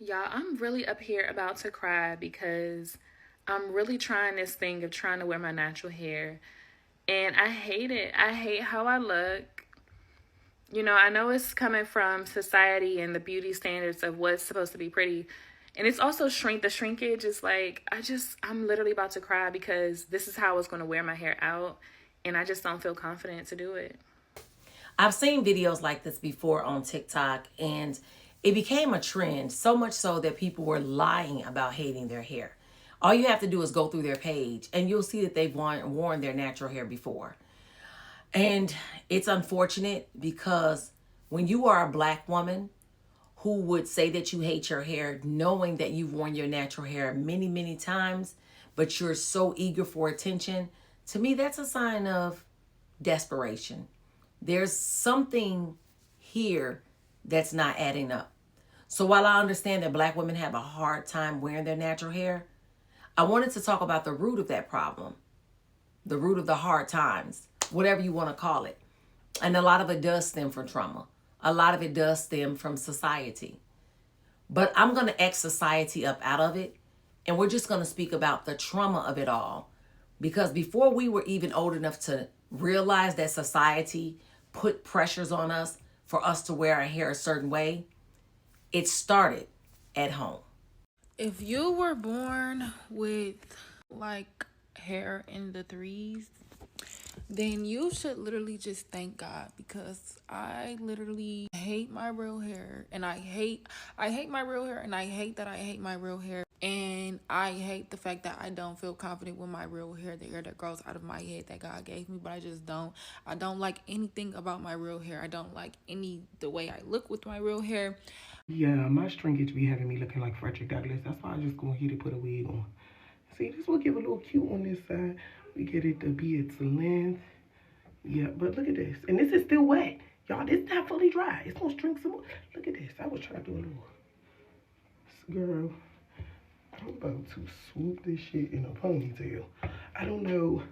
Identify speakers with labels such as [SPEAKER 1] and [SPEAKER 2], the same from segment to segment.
[SPEAKER 1] Y'all, I'm really up here about to cry because I'm really trying this thing of trying to wear my natural hair. And I hate it. I hate how I look. I know it's coming from society and the beauty standards of what's supposed to be pretty. And it's also the shrinkage is like, I'm literally about to cry because this is how I was going to wear my hair out. And I just don't feel confident to do it.
[SPEAKER 2] I've seen videos like this before on TikTok, and it became a trend, so much so that people were lying about hating their hair. All you have to do is go through their page and you'll see that they've worn their natural hair before. And it's unfortunate because when you are a black woman who would say that you hate your hair, knowing that you've worn your natural hair many, many times, but you're so eager for attention, to me, that's a sign of desperation. There's something here that's not adding up. So while I understand that black women have a hard time wearing their natural hair, I wanted to talk about the root of that problem, the root of the hard times, whatever you want to call it. And a lot of it does stem from trauma. A lot of it does stem from society. But I'm going to X society up out of it. And we're just going to speak about the trauma of it all. Because before we were even old enough to realize that society put pressures on us for us to wear our hair a certain way, it started at home.
[SPEAKER 3] If you were born with like hair in the threes, then you should literally just thank God, because I literally hate my real hair, and I hate my real hair, and I hate that I hate my real hair, and I hate the fact that I don't feel confident with my real hair, the hair that grows out of my head that God gave me. But I just don't. I don't like anything about my real hair. I don't like the way I look with my real hair.
[SPEAKER 4] Yeah, my shrinkage be having me looking like Frederick Douglass. That's why I just go ahead and put a wig on. See, this will give a little cute on this side. We get it to be its length. Yeah, but look at this. And this is still wet. Y'all, this not fully dry. It's gonna shrink some more. Look at this. I was trying to do a little. Girl, I'm about to swoop this shit in a ponytail. I don't know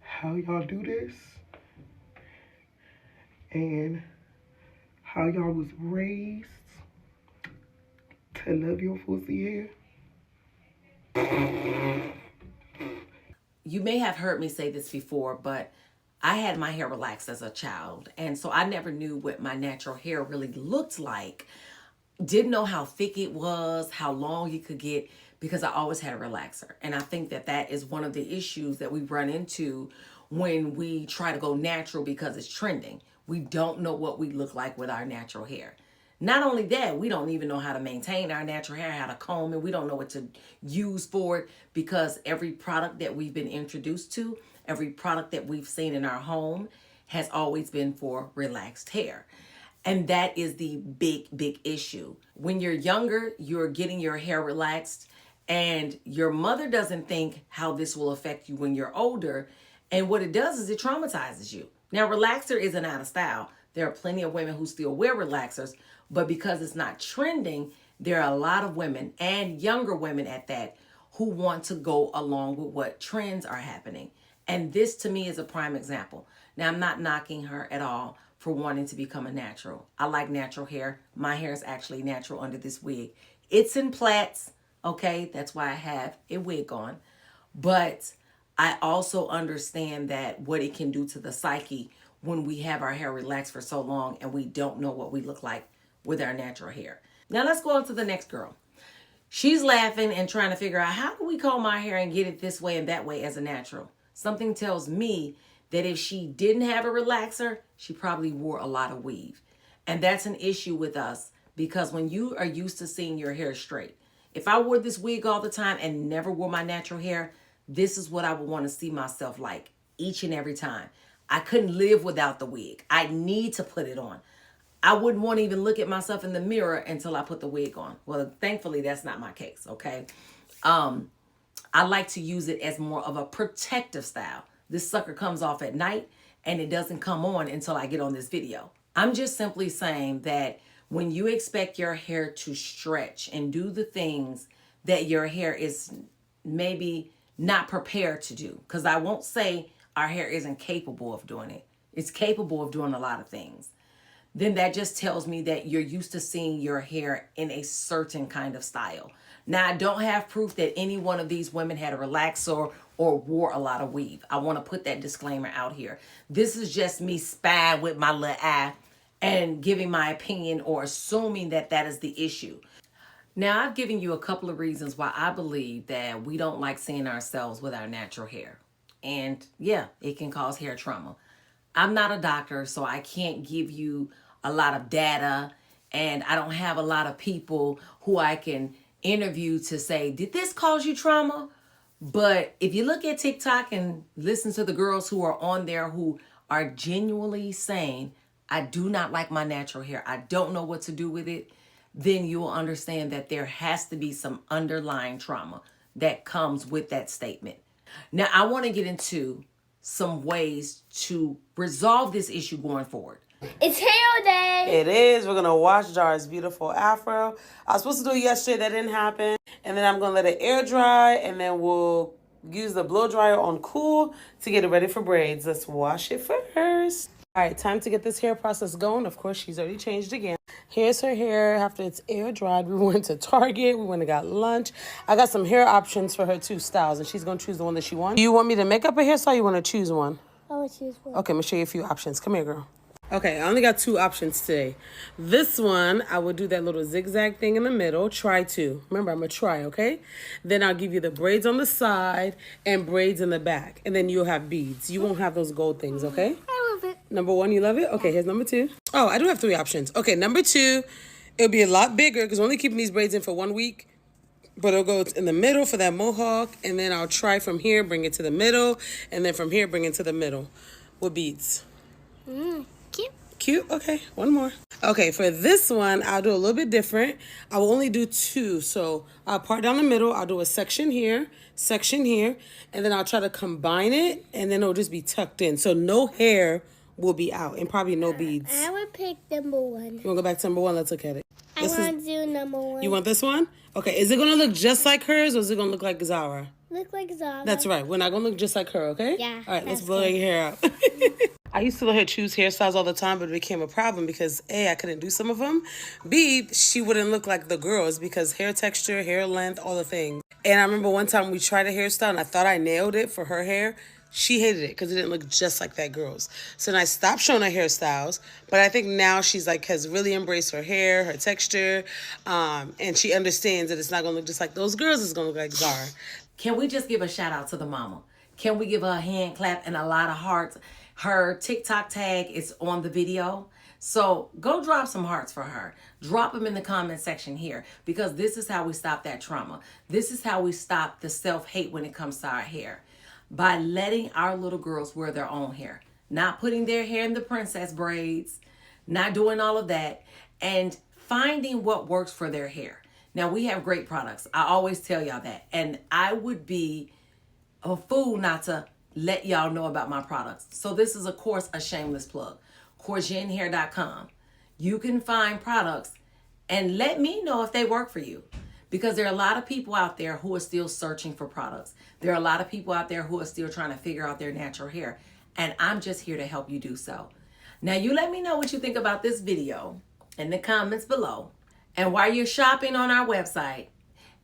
[SPEAKER 4] how y'all do this and how y'all was raised to love your pussy hair.
[SPEAKER 2] You may have heard me say this before, but I had my hair relaxed as a child. And so I never knew what my natural hair really looked like. Didn't know how thick it was, how long it could get, because I always had a relaxer. And I think that that is one of the issues that we run into when we try to go natural because it's trending. We don't know what we look like with our natural hair. Not only that, we don't even know how to maintain our natural hair, how to comb it. We don't know what to use for it, because every product that we've been introduced to, every product that we've seen in our home has always been for relaxed hair. And that is the big, big issue. When you're younger, you're getting your hair relaxed, and your mother doesn't think how this will affect you when you're older. And what it does is it traumatizes you. Now, relaxer isn't out of style. There are plenty of women who still wear relaxers, but because it's not trending, there are a lot of women, and younger women at that, who want to go along with what trends are happening. And this to me is a prime example. Now, I'm not knocking her at all for wanting to become a natural. I like natural hair. My hair is actually natural under this wig. It's in plaits, okay? That's why I have a wig on. But I also understand that what it can do to the psyche when we have our hair relaxed for so long and we don't know what we look like with our natural hair. Now let's go on to the next girl. She's laughing and trying to figure out, how can we comb my hair and get it this way and that way as a natural? Something tells me that if she didn't have a relaxer, she probably wore a lot of weave. And that's an issue with us, because when you are used to seeing your hair straight, if I wore this wig all the time and never wore my natural hair, this is what I would want to see myself like each and every time. I couldn't live without the wig. I need to put it on. I wouldn't want to even look at myself in the mirror until I put the wig on. Well, thankfully, that's not my case, okay? I like to use it as more of a protective style. This sucker comes off at night and it doesn't come on until I get on this video. I'm just simply saying that when you expect your hair to stretch and do the things that your hair is maybe not prepared to do, because I won't say our hair isn't capable of doing it. It's capable of doing a lot of things. then that just tells me that you're used to seeing your hair in a certain kind of style. Now, I don't have proof that any one of these women had a relaxer or wore a lot of weave. I want to put that disclaimer out here. This is just me spying with my little eye and giving my opinion or assuming that that is the issue. Now, I've given you a couple of reasons why I believe that we don't like seeing ourselves with our natural hair. And yeah, it can cause hair trauma. I'm not a doctor, so I can't give you a lot of data, and I don't have a lot of people who I can interview to say, did this cause you trauma? But if you look at TikTok and listen to the girls who are on there who are genuinely saying, I do not like my natural hair, I don't know what to do with it, then you will understand that there has to be some underlying trauma that comes with that statement. Now, I want to get into some ways to resolve this issue going forward.
[SPEAKER 5] It's hair day.
[SPEAKER 6] It is. We're going to wash Jar's beautiful afro. I was supposed to do it yesterday. That didn't happen. And then I'm going to let it air dry. And then we'll use the blow dryer on cool to get it ready for braids. Let's wash it first. All right, time to get this hair process going. Of course, she's already changed again. Here's her hair after it's air dried. We went to Target. We went and got lunch. I got some hair options for her 2 styles, and she's going to choose the one that she wants. Do you want me to make up a hairstyle or you want to choose one?
[SPEAKER 5] I will choose one.
[SPEAKER 6] Okay, I'm going to show you a few options. Come here, girl. Okay, I only got 2 options today. This one, I will do that little zigzag thing in the middle. Try to. Remember, I'm going to try, okay? Then I'll give you the braids on the side and braids in the back. And then you'll have beads. You won't have those gold things, okay?
[SPEAKER 5] I love it.
[SPEAKER 6] Number 1, you love it? Okay, here's number 2. Oh, I do have 3 options. Okay, number 2, it'll be a lot bigger because we're only keeping these braids in for 1 week. But it'll go in the middle for that mohawk. And then I'll try from here, bring it to the middle. And then from here, bring it to the middle with beads.
[SPEAKER 5] Cute.
[SPEAKER 6] Cute? Okay, one more. Okay, for this one, I'll do a little bit different. I will only do 2. So I'll part down the middle. I'll do a section here, and then I'll try to combine it, and then it'll just be tucked in. So no hair will be out, and probably no beads.
[SPEAKER 5] I would pick number 1.
[SPEAKER 6] You want to go back to number 1? Let's look at it.
[SPEAKER 5] I want to do number 1.
[SPEAKER 6] You want this one? Okay, is it going to look just like hers, or is it going to look like Zara?
[SPEAKER 5] Look like Zara.
[SPEAKER 6] That's right. We're not going to look just like her, okay?
[SPEAKER 5] Yeah,
[SPEAKER 6] All right, let's
[SPEAKER 5] that's
[SPEAKER 6] blow
[SPEAKER 5] good.
[SPEAKER 6] your hair out. I used to let her choose hairstyles all the time, but it became a problem because A, I couldn't do some of them. B, she wouldn't look like the girls because hair texture, hair length, all the things. And I remember one time we tried a hairstyle and I thought I nailed it for her hair. She hated it because it didn't look just like that girl's. So then I stopped showing her hairstyles, but I think now she's like has really embraced her hair, her texture, and she understands that it's not gonna look just like those girls. It's gonna look like Zara.
[SPEAKER 2] Can we just give a shout out to the mama? Can we give her a hand clap and a lot of hearts? Her TikTok tag is on the video. So go drop some hearts for her. Drop them in the comment section here because this is how we stop that trauma. This is how we stop the self-hate when it comes to our hair. By letting our little girls wear their own hair. Not putting their hair in the princess braids. Not doing all of that. And finding what works for their hair. Now, we have great products. I always tell y'all that. And I would be a fool not to let y'all know about my products. So this is, of course, a shameless plug. CourgeNhair.com. You can find products and let me know if they work for you. Because there are a lot of people out there who are still searching for products. There are a lot of people out there who are still trying to figure out their natural hair. And I'm just here to help you do so. Now, you let me know what you think about this video in the comments below. And while you're shopping on our website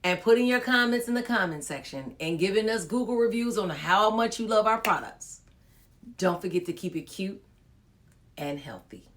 [SPEAKER 2] and putting your comments in the comment section and giving us Google reviews on how much you love our products, don't forget to keep it cute and healthy.